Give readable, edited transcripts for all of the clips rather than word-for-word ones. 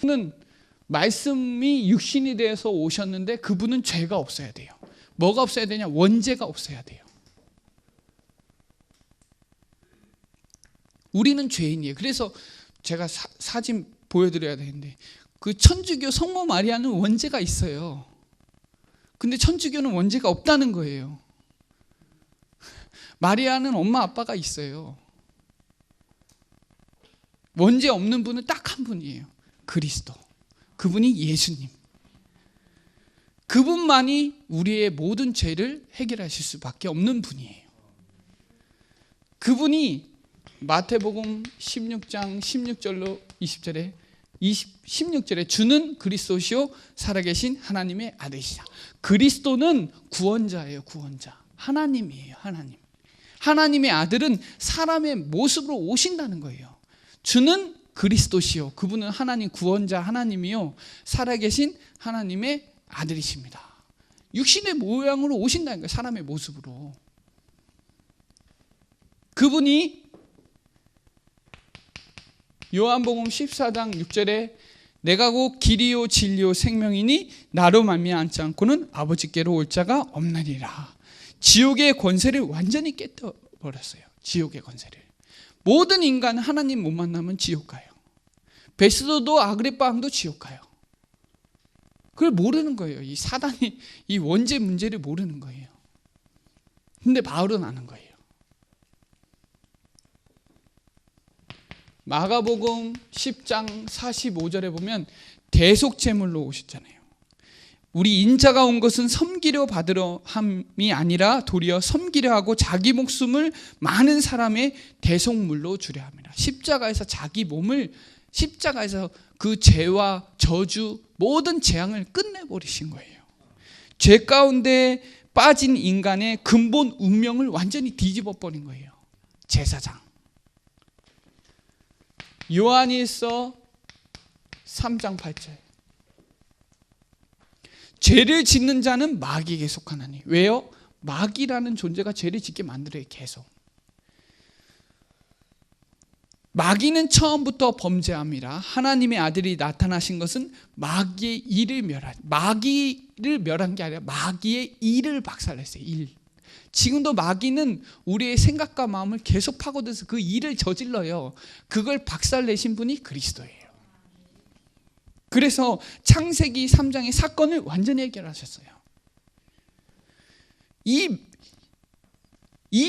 그는 말씀이 육신이 되어서 오셨는데 그분은 죄가 없어야 돼요. 뭐가 없어야 되냐? 원죄가 없어야 돼요. 우리는 죄인이에요. 그래서 제가 사진 보여드려야 되는데, 그 천주교 성모 마리아는 원죄가 있어요. 근데 천주교는 원죄가 없다는 거예요. 마리아는 엄마 아빠가 있어요. 원죄 없는 분은 딱 한 분이에요. 그리스도. 그분이 예수님. 그분만이 우리의 모든 죄를 해결하실 수밖에 없는 분이에요. 그분이 마태복음 16장 16절로 20절에 16절에 주는 그리스도시요 살아계신 하나님의 아들이시다. 그리스도는 구원자예요. 구원자. 하나님이에요. 하나님. 하나님의 아들은 사람의 모습으로 오신다는 거예요. 주는 그리스도시요, 그분은 하나님 구원자 하나님이요 살아계신 하나님의 아들이십니다. 육신의 모양으로 오신다는 거예요. 사람의 모습으로. 그분이 요한복음 14장 6절에 내가 곧 길이요 진리요 생명이니 나로 말미암지 않고는 아버지께로 올 자가 없느니라. 지옥의 권세를 완전히 깨뜨려버렸어요. 지옥의 권세를. 모든 인간은 하나님 못 만나면 지옥 가요. 베스도도 아그리파 왕도 지옥 가요. 그걸 모르는 거예요. 이 사단이 이 원죄 문제를 모르는 거예요. 근데 바울은 아는 거예요. 마가복음 10장 45절에 보면 대속제물로 오셨잖아요. 우리 인자가 온 것은 섬기려 받으려 함이 아니라 도리어 섬기려 하고 자기 목숨을 많은 사람의 대속물로 주려 합니다. 십자가에서 자기 몸을, 십자가에서 그 죄와 저주 모든 재앙을 끝내버리신 거예요. 죄 가운데 빠진 인간의 근본 운명을 완전히 뒤집어 버린 거예요. 제사장. 요한일서 3장 8절. 죄를 짓는 자는 마귀에게 속하나니. 왜요? 마귀라는 존재가 죄를 짓게 만들어요. 계속. 마귀는 처음부터 범죄함이라 하나님의 아들이 나타나신 것은 마귀의 일을 멸한, 마귀를 멸한 게 아니라 마귀의 일을 박살냈어요. 일. 지금도 마귀는 우리의 생각과 마음을 계속 파고들어서 그 일을 저질러요. 그걸 박살내신 분이 그리스도예요. 그래서 창세기 3장의 사건을 완전히 해결하셨어요. 이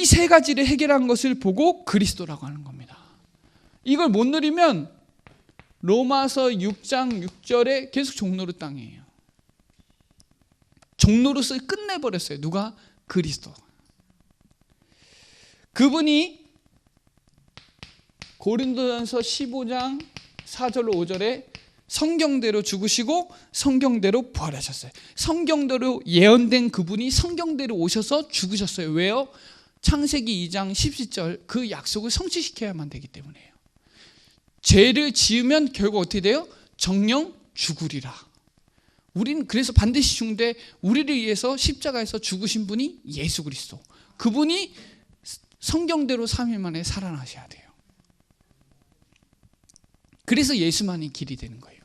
세 가지를 해결한 것을 보고 그리스도라고 하는 겁니다. 이걸 못 누리면 로마서 6장 6절에 계속 종노릇 땅이에요. 종노릇을 끝내버렸어요. 누가? 그리스도. 그분이 고린도전서 15장 4절로 5절에 성경대로 죽으시고 성경대로 부활하셨어요. 성경대로 예언된 그분이 성경대로 오셔서 죽으셨어요. 왜요? 창세기 2장 17절 그 약속을 성취시켜야만 되기 때문에요. 죄를 지으면 결국 어떻게 돼요? 정령 죽으리라. 우리는 그래서 반드시 죽는데 우리를 위해서 십자가에서 죽으신 분이 예수 그리스도. 그분이 성경대로 3일 만에 살아나셔야 돼요. 그래서 예수만이 길이 되는 거예요.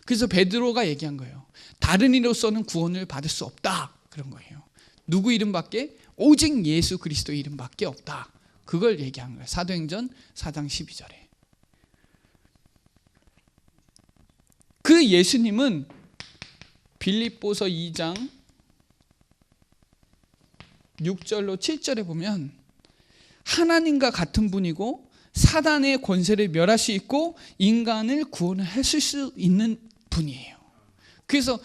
그래서 베드로가 얘기한 거예요. 다른 이로서는 구원을 받을 수 없다. 그런 거예요. 누구 이름밖에? 오직 예수 그리스도의 이름밖에 없다. 그걸 얘기한 거예요. 사도행전 4장 12절에. 그 예수님은 빌립보서 2장 6절로 7절에 보면 하나님과 같은 분이고 사단의 권세를 멸할 수 있고 인간을 구원하실 수 있는 분이에요. 그래서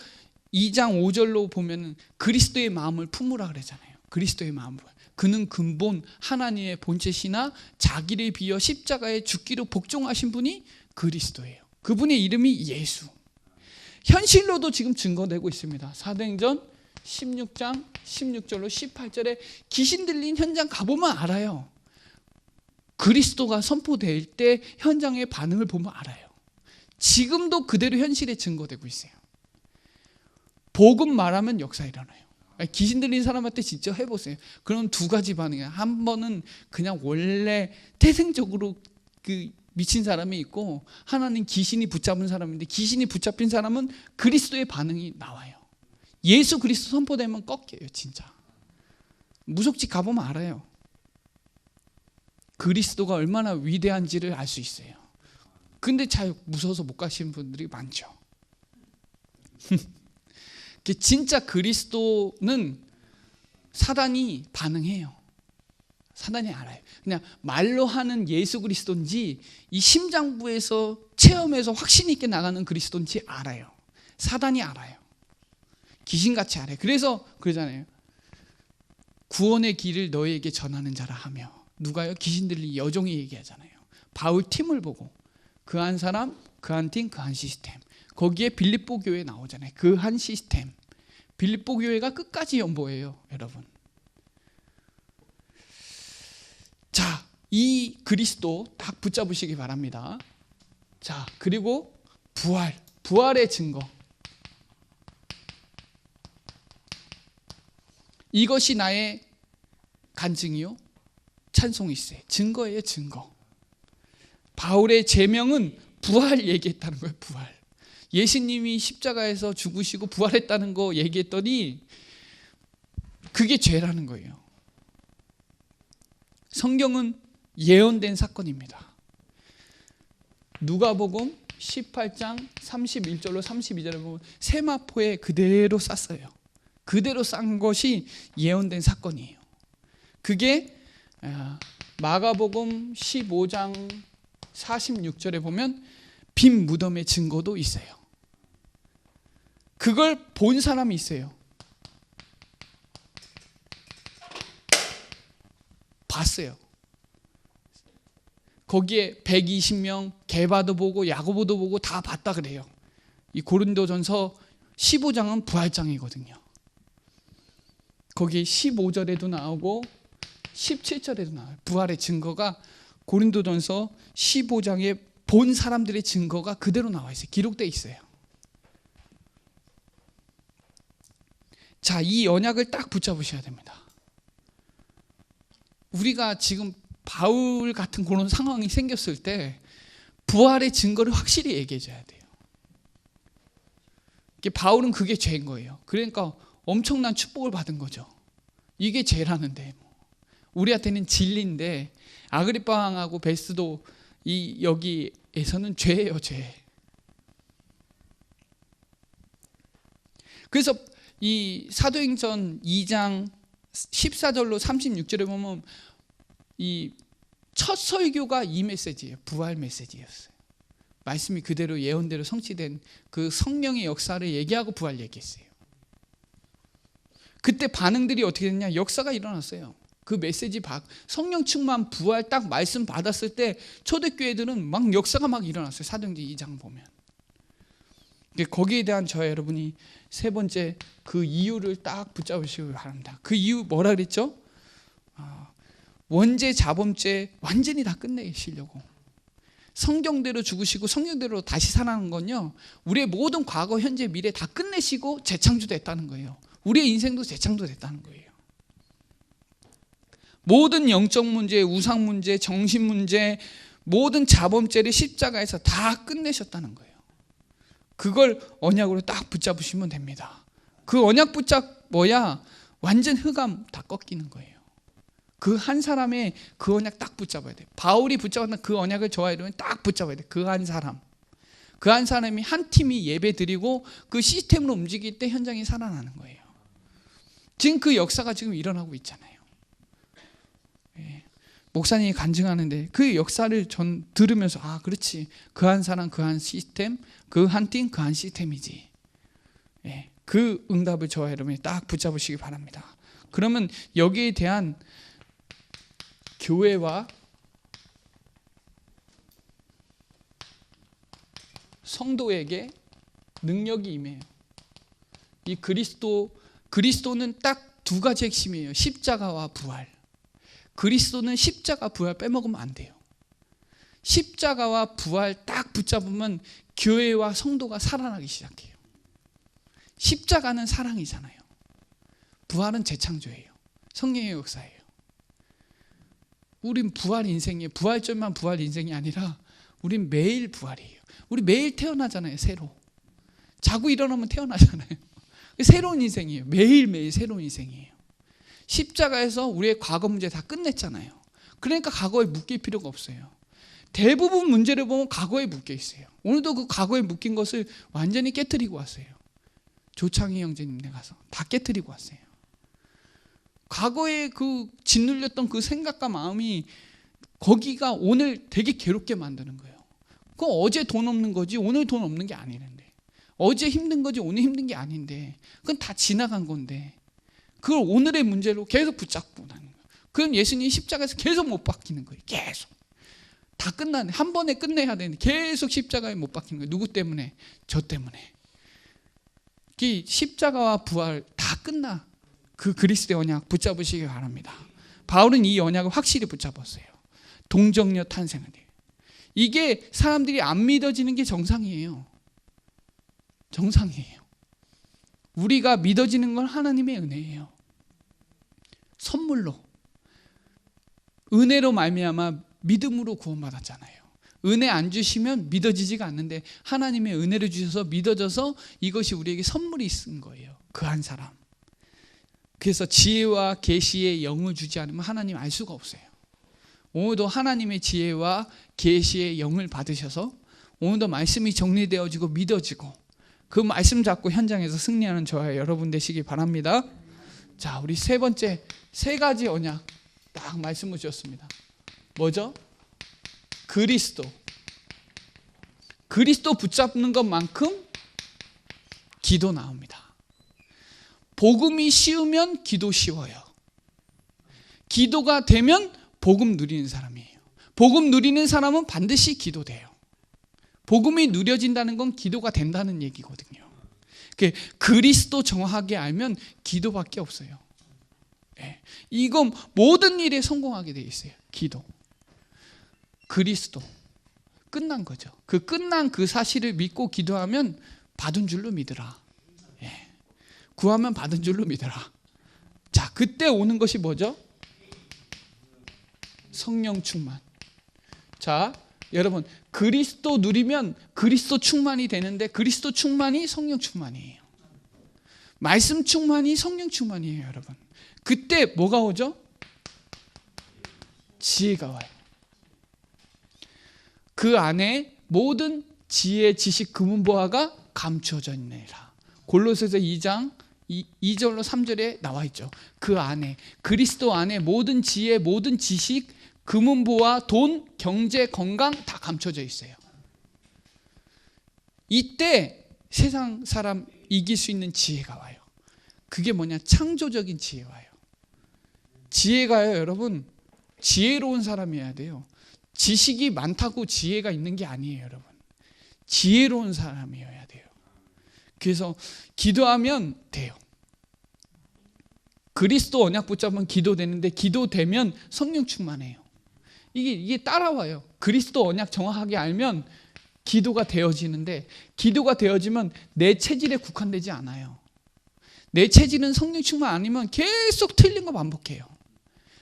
2장 5절로 보면 그리스도의 마음을 품으라 그러잖아요. 그리스도의 마음을. 그는 근본 하나님의 본체시나 자기를 비워 십자가에 죽기로 복종하신 분이 그리스도예요. 그분의 이름이 예수. 현실로도 지금 증거되고 있습니다. 사도행전 16장 16절로 18절에 귀신 들린 현장 가보면 알아요. 그리스도가 선포될 때 현장의 반응을 보면 알아요. 지금도 그대로 현실에 증거되고 있어요. 복음 말하면 역사 일어나요. 귀신 들린 사람한테 직접 해보세요. 그럼 두 가지 반응이에요. 한 번은 그냥 원래 태생적으로 그 미친 사람이 있고 하나는 귀신이 붙잡은 사람인데 귀신이 붙잡힌 사람은 그리스도의 반응이 나와요. 예수 그리스도 선포되면 꺾여요. 진짜 무속지 가보면 알아요. 그리스도가 얼마나 위대한지를 알 수 있어요. 근데 잘 무서워서 못 가시는 분들이 많죠. 진짜 그리스도는 사단이 반응해요. 사단이 알아요. 그냥 말로 하는 예수 그리스도인지 이 심장부에서 체험해서 확신 있게 나가는 그리스도인지 알아요. 사단이 알아요. 귀신같이 알아요. 그래서 그러잖아요. 구원의 길을 너희에게 전하는 자라 하며. 누가요? 귀신들이 여종이 얘기하잖아요. 바울 팀을 보고 그 한 사람, 그 한 팀, 그 한 시스템. 거기에 빌립보 교회 나오잖아요. 그 한 시스템. 빌립보 교회가 끝까지 연보예요, 여러분. 자, 이 그리스도 딱 붙잡으시기 바랍니다. 자, 그리고 부활의 증거. 이것이 나의 간증이요, 찬송일세. 증거예요, 증거. 바울의 제명은 부활 얘기했다는 거예요, 부활. 예수님이 십자가에서 죽으시고 부활했다는 거 얘기했더니 그게 죄라는 거예요. 성경은 예언된 사건입니다. 누가복음 18장 31절로 32절에 보면 세마포에 그대로 쌌어요. 그대로 싼 것이 예언된 사건이에요. 그게 마가복음 15장 46절에 보면 빈 무덤의 증거도 있어요. 그걸 본 사람이 있어요. 봤어요. 거기에 120명, 게바도 보고 야고보도 보고 다 봤다 그래요. 이 고린도전서 15장은 부활장이거든요. 거기 15절에도 나오고 17절에도 나와요. 부활의 증거가 고린도전서 15장에 본 사람들의 증거가 그대로 나와 있어요. 기록되어 있어요. 자, 이 언약을 딱 붙잡으셔야 됩니다. 우리가 지금 바울 같은 그런 상황이 생겼을 때 부활의 증거를 확실히 얘기해 줘야 돼요. 바울은 그게 죄인 거예요. 그러니까 엄청난 축복을 받은 거죠. 이게 죄라는데 우리한테는 진리인데 아그리파 왕하고 베스도 이 여기에서는 죄예요, 죄. 그래서 이 사도행전 2장 14절로 36절에 보면 이 첫 설교가 이 메시지예요. 부활 메시지였어요. 말씀이 그대로 예언대로 성취된 그 성령의 역사를 얘기하고 부활 얘기했어요. 그때 반응들이 어떻게 됐냐? 역사가 일어났어요. 그 메시지 성령 충만 부활 딱 말씀 받았을 때 초대교회들은 막 역사가 막 일어났어요. 사도행전 2장 보면. 거기에 대한 저와 여러분이 세 번째 그 이유를 딱 붙잡으시기 바랍니다. 그 이유 뭐라 그랬죠? 원죄 자범죄 완전히 다 끝내시려고. 성경대로 죽으시고 성경대로 다시 살아나는 건요, 우리의 모든 과거 현재 미래 다 끝내시고 재창조됐다는 거예요. 우리의 인생도 재창조됐다는 거예요. 모든 영적 문제, 우상 문제, 정신 문제, 모든 자범죄를 십자가에서 다 끝내셨다는 거예요. 그걸 언약으로 딱 붙잡으시면 됩니다. 그 언약 붙잡아야 완전 흑암 다 꺾이는 거예요. 그 한 사람의 그 언약 딱 붙잡아야 돼요. 바울이 붙잡았던 그 언약을 저와 여러분이 딱 붙잡아야 돼요. 그 한 사람. 그 한 사람이 한 팀이 예배 드리고 그 시스템으로 움직일 때 현장이 살아나는 거예요. 지금 그 역사가 지금 일어나고 있잖아요. 목사님이 간증하는데 그 역사를 전 들으면서 그렇지. 그 한 사람, 그 한 시스템, 그 한 팀, 그 한 시스템이지. 그 응답을 저와 여러분이 딱 붙잡으시기 바랍니다. 그러면 여기에 대한 교회와 성도에게 능력이 임해요. 이 그리스도는 딱 두 가지 핵심이에요. 십자가와 부활. 그리스도는 십자가 부활 빼먹으면 안 돼요. 십자가와 부활 딱 붙잡으면 교회와 성도가 살아나기 시작해요. 십자가는 사랑이잖아요. 부활은 재창조예요. 성령의 역사예요. 우린 부활 인생이에요. 부활절만 부활 인생이 아니라 우린 매일 부활이에요. 우리 매일 태어나잖아요. 새로. 자고 일어나면 태어나잖아요. 새로운 인생이에요. 매일매일 새로운 인생이에요. 십자가에서 우리의 과거 문제 다 끝냈잖아요. 그러니까 과거에 묶일 필요가 없어요. 대부분 문제를 보면 과거에 묶여 있어요. 오늘도 그 과거에 묶인 것을 완전히 깨트리고 왔어요. 조창희 형제님네 가서 다 깨트리고 왔어요. 과거에 그 짓눌렸던 그 생각과 마음이 거기가 오늘 되게 괴롭게 만드는 거예요. 그 어제 돈 없는 거지 오늘 돈 없는 게 아니는데, 어제 힘든 거지 오늘 힘든 게 아닌데, 그건 다 지나간 건데 그걸 오늘의 문제로 계속 붙잡고 나는 거예요. 그럼 예수님이 십자가에서 계속 못 박히는 거예요. 계속. 다 끝나네. 한 번에 끝내야 되는데 계속 십자가에 못 박히는 거예요. 누구 때문에? 저 때문에. 이 십자가와 부활 다 끝나. 그 그리스도의 언약 붙잡으시기 바랍니다. 바울은 이 언약을 확실히 붙잡았어요. 동정녀 탄생을 해요. 이게 사람들이 안 믿어지는 게 정상이에요. 정상이에요. 우리가 믿어지는 건 하나님의 은혜예요. 선물로. 은혜로 말미암아 믿음으로 구원받았잖아요. 은혜 안 주시면 믿어지지가 않는데 하나님의 은혜를 주셔서 믿어져서 이것이 우리에게 선물이 있은 거예요. 그 한 사람. 그래서 지혜와 계시의 영을 주지 않으면 하나님 알 수가 없어요. 오늘도 하나님의 지혜와 계시의 영을 받으셔서 오늘도 말씀이 정리되어지고 믿어지고 그 말씀 잡고 현장에서 승리하는 저와 여러분 되시기 바랍니다. 자, 우리 세 번째, 세 가지 언약 딱 말씀을 주셨습니다. 뭐죠? 그리스도. 그리스도 붙잡는 것만큼 기도 나옵니다. 복음이 쉬우면 기도 쉬워요. 기도가 되면 복음 누리는 사람이에요. 복음 누리는 사람은 반드시 기도돼요. 복음이 누려진다는 건 기도가 된다는 얘기거든요. 그리스도 정확하게 알면 기도밖에 없어요. 네. 이건 모든 일에 성공하게 돼 있어요. 기도. 그리스도. 끝난 거죠. 그 끝난 그 사실을 믿고 기도하면 받은 줄로 믿으라. 예. 구하면 받은 줄로 믿으라. 자, 그때 오는 것이 뭐죠? 성령 충만. 자, 여러분, 그리스도 누리면 그리스도 충만이 되는데 그리스도 충만이 성령 충만이에요. 말씀 충만이 성령 충만이에요, 여러분. 그때 뭐가 오죠? 지혜가 와요. 그 안에 모든 지혜, 지식, 금은보화가 감추어져 있느니라. 골로새서 2장 2절로 3절에 나와 있죠. 그 안에, 그리스도 안에 모든 지혜, 모든 지식, 금은보화, 돈, 경제, 건강 다 감춰져 있어요. 이때 세상 사람 이길 수 있는 지혜가 와요. 그게 뭐냐? 창조적인 지혜 와요. 지혜가요, 여러분, 지혜로운 사람이어야 돼요. 지식이 많다고 지혜가 있는 게 아니에요, 여러분. 지혜로운 사람이어야 돼요. 그래서 기도하면 돼요. 그리스도 언약 붙잡으면 기도되는데 기도되면 성령 충만해요. 이게 따라와요. 그리스도 언약 정확하게 알면 기도가 되어지는데 기도가 되어지면 내 체질에 국한되지 않아요. 내 체질은 성령 충만 아니면 계속 틀린 거 반복해요.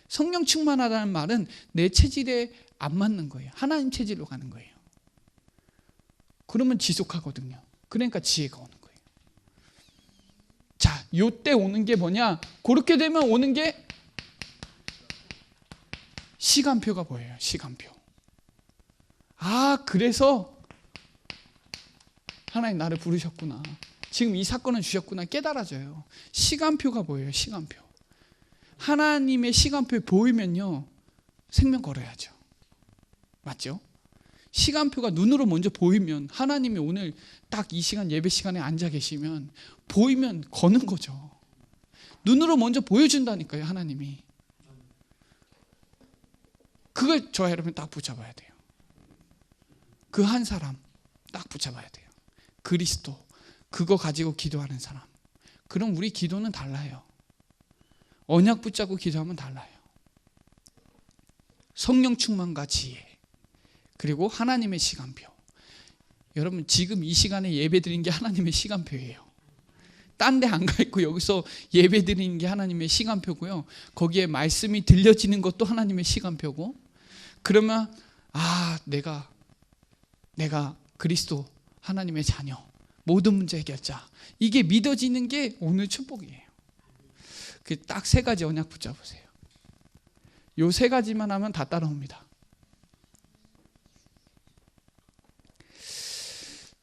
성령 충만하다는 말은 내 체질에 안 맞는 거예요. 하나님 체질로 가는 거예요. 그러면 지속하거든요. 그러니까 지혜가 오는 거예요. 자, 요때 오는 게 뭐냐? 그렇게 되면 오는 게 시간표가 보여요. 시간표. 아, 그래서 하나님 나를 부르셨구나. 지금 이 사건을 주셨구나 깨달아져요. 시간표가 보여요. 시간표. 하나님의 시간표에 보이면요, 생명 걸어야죠. 맞죠? 시간표가 눈으로 먼저 보이면, 하나님이 오늘 딱 이 시간 예배 시간에 앉아 계시면 보이면 거는 거죠. 눈으로 먼저 보여준다니까요, 하나님이. 그걸 저와 여러분 딱 붙잡아야 돼요. 그 한 사람 딱 붙잡아야 돼요. 그리스도. 그거 가지고 기도하는 사람. 그럼 우리 기도는 달라요. 언약 붙잡고 기도하면 달라요. 성령 충만과 지혜, 그리고 하나님의 시간표. 여러분, 지금 이 시간에 예배 드리는 게 하나님의 시간표예요. 딴 데 안 가 있고 여기서 예배 드리는 게 하나님의 시간표고요. 거기에 말씀이 들려지는 것도 하나님의 시간표고. 그러면 내가 내가 그리스도 하나님의 자녀, 모든 문제 해결자, 이게 믿어지는 게 오늘 축복이에요. 그 딱 3가지 언약 붙잡으세요. 요 3가지만 하면 다 따라옵니다.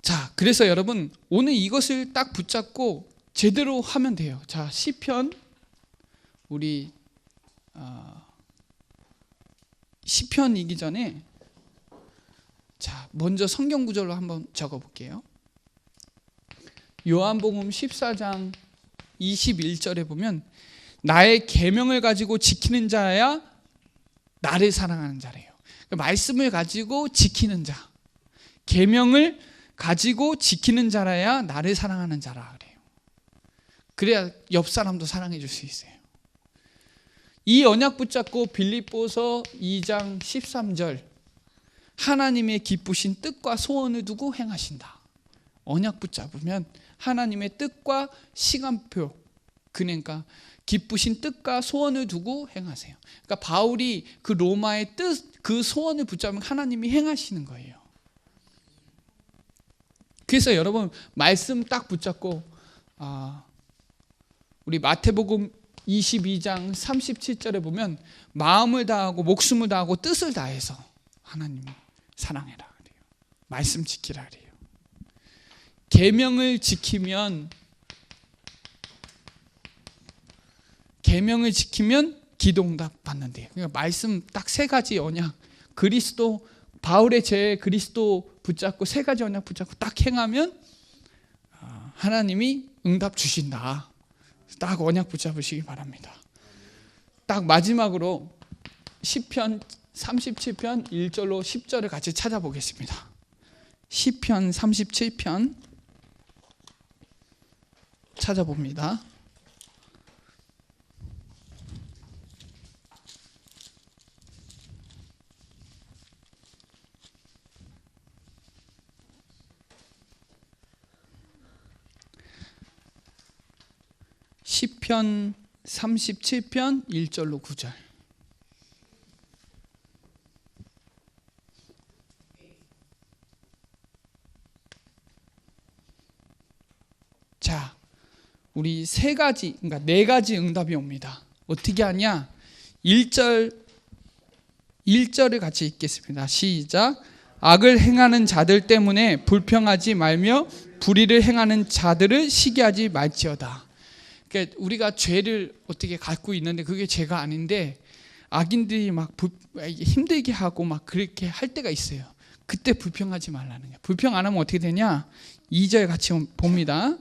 자, 그래서 여러분 오늘 이것을 딱 붙잡고 제대로 하면 돼요. 자, 시편, 우리 시편이기 전에 자, 먼저 성경 구절로 한번 적어 볼게요. 요한복음 14장 21절에 보면 나의 계명을 가지고 지키는 자야 나를 사랑하는 자래요. 그러니까 말씀을 가지고 지키는 자, 계명을 가지고 지키는 자라야 나를 사랑하는 자라 그래요. 그래야 옆 사람도 사랑해 줄 수 있어요. 이 언약 붙잡고 빌립보서 2장 13절, 하나님의 기쁘신 뜻과 소원을 두고 행하신다. 언약 붙잡으면 하나님의 뜻과 시간표, 그러니까 기쁘신 뜻과 소원을 두고 행하세요. 그러니까 바울이 그 로마의 뜻, 그 소원을 붙잡으면 하나님이 행하시는 거예요. 그래서 여러분 말씀 딱 붙잡고 우리 마태복음 22장 37절에 보면 마음을 다하고 목숨을 다하고 뜻을 다해서 하나님을 사랑해라 그래요. 말씀 지키라 그래요. 계명을 지키면 기도 응답 받는데요. 그러니까 말씀 딱 3가지 언약, 그리스도, 바울의 제 그리스도 붙잡고 3가지 언약 붙잡고 딱 행하면 하나님이 응답 주신다. 딱 언약 붙잡으시기 바랍니다. 딱 마지막으로 시편 37편 1절로 10절을 같이 찾아보겠습니다. 시편 37편 찾아봅니다. 시편 37편 1절로 9절. 자, 우리 3가지, 그러니까 4가지 응답이 옵니다. 어떻게 하냐? 1절을 같이 읽겠습니다. 시작. 악을 행하는 자들 때문에 불평하지 말며 불의를 행하는 자들을 시기하지 말지어다. 그러니까 우리가 죄를 어떻게 갖고 있는데 그게 죄가 아닌데 악인들이 막 힘들게 하고 막 그렇게 할 때가 있어요. 그때 불평하지 말라는 거예요. 불평 안 하면 어떻게 되냐? 2절 같이 봅니다.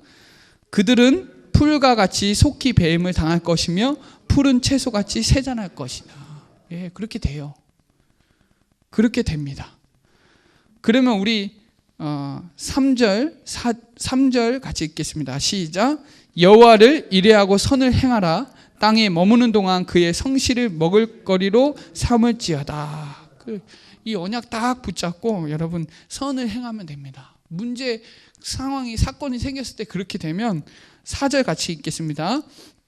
그들은 풀과 같이 속히 배임을 당할 것이며 푸른 채소같이 세잔할 것이다. 예, 그렇게 돼요. 그렇게 됩니다. 그러면 우리 3절 같이 읽겠습니다. 시작. 여호와를 이레하고 선을 행하라. 땅에 머무는 동안 그의 성실을 먹을거리로 삼을지어다. 이 언약 딱 붙잡고 여러분 선을 행하면 됩니다. 문제 상황이 사건이 생겼을 때 그렇게 되면 4절 같이 읽겠습니다.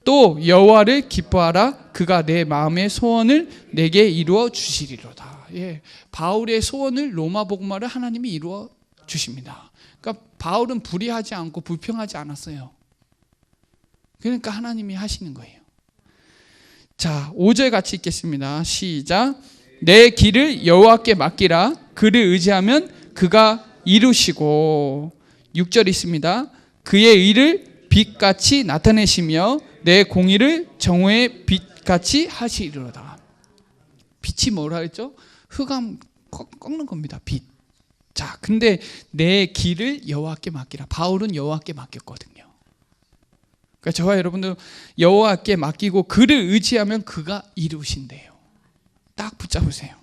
또 여호와를 기뻐하라. 그가 내 마음의 소원을 내게 이루어 주시리로다. 예, 바울의 소원을 로마 복음화를 하나님이 이루어 주십니다. 그러니까 바울은 불의하지 않고 불평하지 않았어요. 그러니까 하나님이 하시는 거예요. 자, 5절 같이 읽겠습니다. 시작. 내 길을 여호와께 맡기라. 그를 의지하면 그가 이루시고. 6절 있습니다. 그의 의를 빛같이 나타내시며 내 공의를 정오의 빛같이 하시리로다. 빛이 뭐라 했죠? 흑암 꺾는 겁니다. 빛. 자, 근데 내 길을 여호와께 맡기라. 바울은 여호와께 맡겼거든요. 그러니까 저와 여러분들 여호와께 맡기고 그를 의지하면 그가 이루신대요. 딱 붙잡으세요.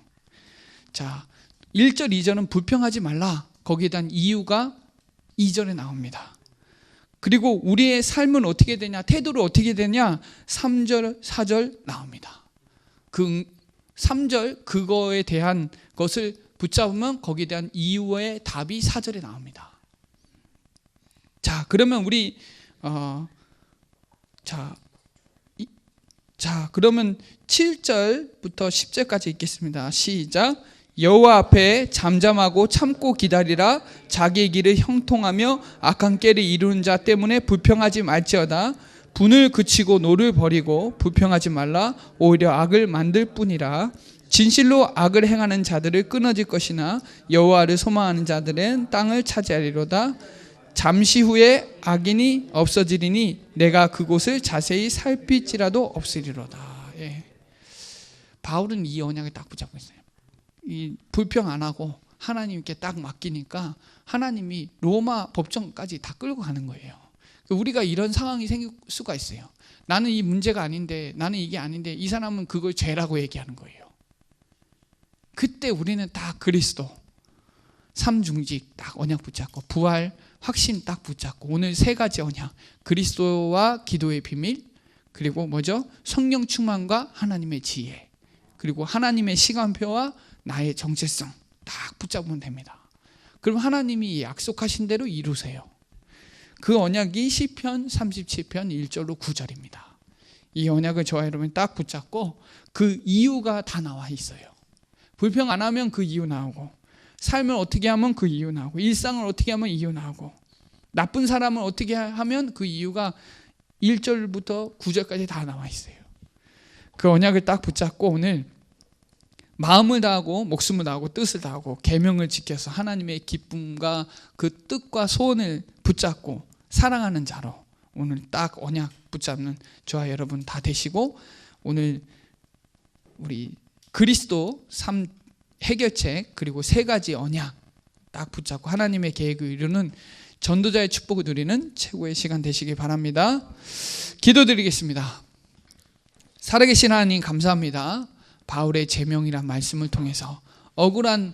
자, 1절 2절은 불평하지 말라. 거기에 대한 이유가 2절에 나옵니다. 그리고 우리의 삶은 어떻게 되냐, 태도를 어떻게 되냐, 3절 4절 나옵니다. 그 3절 그거에 대한 것을 붙잡으면 거기에 대한 이유의 답이 4절에 나옵니다. 자, 그러면 우리 그러면 7절부터 10절까지 읽겠습니다. 시작. 여호와 앞에 잠잠하고 참고 기다리라. 자기의 길을 형통하며 악한 꾀를 이루는 자 때문에 불평하지 말지어다. 분을 그치고 노를 버리고 불평하지 말라. 오히려 악을 만들 뿐이라. 진실로 악을 행하는 자들을 끊어질 것이나 여호와를 소망하는 자들은 땅을 차지하리로다. 잠시 후에 악인이 없어지리니 내가 그곳을 자세히 살필지라도 없으리로다. 예. 바울은 이 언약을 딱 붙잡고 있어요. 이 불평 안 하고 하나님께 딱 맡기니까 하나님이 로마 법정까지 다 끌고 가는 거예요. 우리가 이런 상황이 생길 수가 있어요. 나는 이 문제가 아닌데, 나는 이게 아닌데 이 사람은 그걸 죄라고 얘기하는 거예요. 그때 우리는 딱 그리스도 삼중직 딱 언약 붙잡고, 부활 확신 딱 붙잡고, 오늘 세 가지 언약, 그리스도와 기도의 비밀, 그리고 뭐죠? 성령 충만과 하나님의 지혜, 그리고 하나님의 시간표와 나의 정체성 딱 붙잡으면 됩니다. 그럼 하나님이 약속하신 대로 이루세요. 그 언약이 시편 37편 1절로 9절입니다. 이 언약을 저와 여러분이 딱 붙잡고, 그 이유가 다 나와 있어요. 불평 안 하면 그 이유 나오고, 삶을 어떻게 하면 그 이유 나오고, 일상을 어떻게 하면 이유 나오고, 나쁜 사람을 어떻게 하면 그 이유가 1절부터 9절까지 다 나와 있어요. 그 언약을 딱 붙잡고 오늘 마음을 다하고 목숨을 다하고 뜻을 다하고 계명을 지켜서 하나님의 기쁨과 그 뜻과 소원을 붙잡고 사랑하는 자로 오늘 딱 언약 붙잡는 저와 여러분 다 되시고, 오늘 우리 그리스도 해결책 그리고 세 가지 언약 딱 붙잡고 하나님의 계획을 이루는 전도자의 축복을 누리는 최고의 시간 되시기 바랍니다. 기도드리겠습니다. 살아계신 하나님 감사합니다. 바울의 제명이란 말씀을 통해서 억울한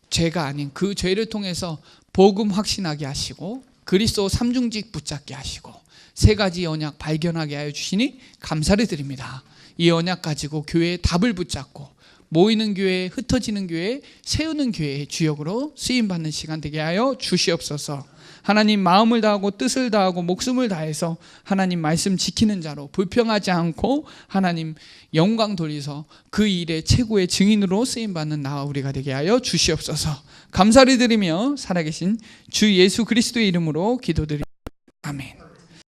죄가 아닌 그 죄를 통해서 복음 확신하게 하시고, 그리스도 삼중직 붙잡게 하시고, 세 가지 언약 발견하게 하여 주시니 감사를 드립니다. 이 언약 가지고 교회의 답을 붙잡고 모이는 교회, 흩어지는 교회, 세우는 교회의 주역으로 쓰임받는 시간 되게 하여 주시옵소서. 하나님 마음을 다하고 뜻을 다하고 목숨을 다해서 하나님 말씀 지키는 자로 불평하지 않고 하나님 영광 돌리서 그 일의 최고의 증인으로 쓰임받는 나와 우리가 되게 하여 주시옵소서. 감사를 드리며 살아계신 주 예수 그리스도의 이름으로 기도드립니다.